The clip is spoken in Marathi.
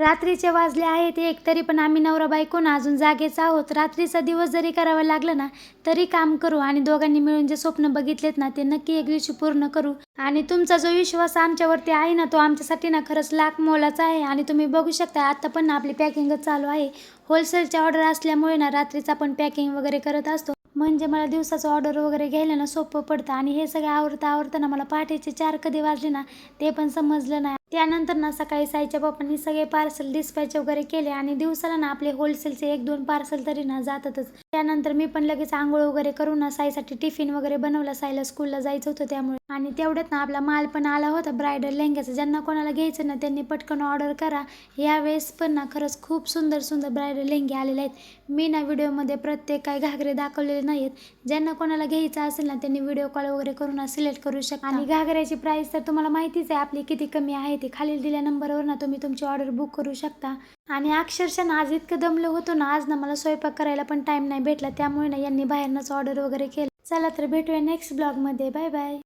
रात्रीचे वाजले आहेत 1 तरी पण आम्ही नवरा बायको ना अजून जागेच आहोत. रात्रीचा दिवस जरी करावं लागलं ना तरी काम करू आणि दोघांनी मिळून जे स्वप्न बघितलेत ना ते नक्की एक दिवशी पूर्ण करू. आणि तुमचा जो विश्वास आमच्यावरती आहे ना तो आमच्यासाठी ना खरंच लाख मोलाचा आहे. आणि तुम्ही बघू शकता आता पण ना आपली पॅकिंगच चालू आहे. होलसेलची ऑर्डर असल्यामुळे ना रात्रीच आपण पॅकिंग वगैरे करत असतो. म्हणजे मला दिवसाचं ऑर्डर वगैरे घ्यायला ना सोपं पडतं. आणि हे सगळं आवरता ना मला पहाटेचे 4 कधी वाजले ना ते पण समजलं नाही. त्यानंतर ना सकाळी साईच्या पप्पांनी सगळे पार्सल डिस्पॅच वगैरे केले आणि दिवसाला ना आपले होलसेलचे 1-2 पार्सल तरी ना जातातच. त्यानंतर मी पण लगेच आंघोळ वगैरे करून ना साईसाठी टिफिन वगैरे बनवला. साईला स्कूलला जायचं होतं त्यामुळे. आणि तेवढ्यात ना आपला माल पण आला होता ब्रायडल लेहंग्याचा. ज्यांना कोणाला घ्यायचं ना त्यांनी पटकन ऑर्डर करा. यावेळेस पण ना खरंच खूप सुंदर सुंदर ब्रायडल लेहंगे आलेले आहेत. मी ना व्हिडिओमध्ये प्रत्येक काही घागरे दाखवलेले नाहीत. ज्यांना कोणाला घ्यायचं असेल ना त्यांनी व्हिडिओ कॉल वगैरे करून सिलेक्ट करू शकता. आणि घागऱ्याची प्राइस तर तुम्हाला माहितीच आहे आपली किती कमी आहे ती. खाली दिल्या नंबरवर ना तुम्ही तुमची ऑर्डर बुक करू शकता. आणि अक्षरशः ना आज इतकं दमलं होतं ना आज ना मला स्वयंपाक करायला पण टाइम नाही भेटला. त्यामुळे ना यांनी बाहेरनंच ऑर्डर वगैरे केलं. चला तर भेटूया नेक्स्ट ब्लॉगमध्ये. Bye bye.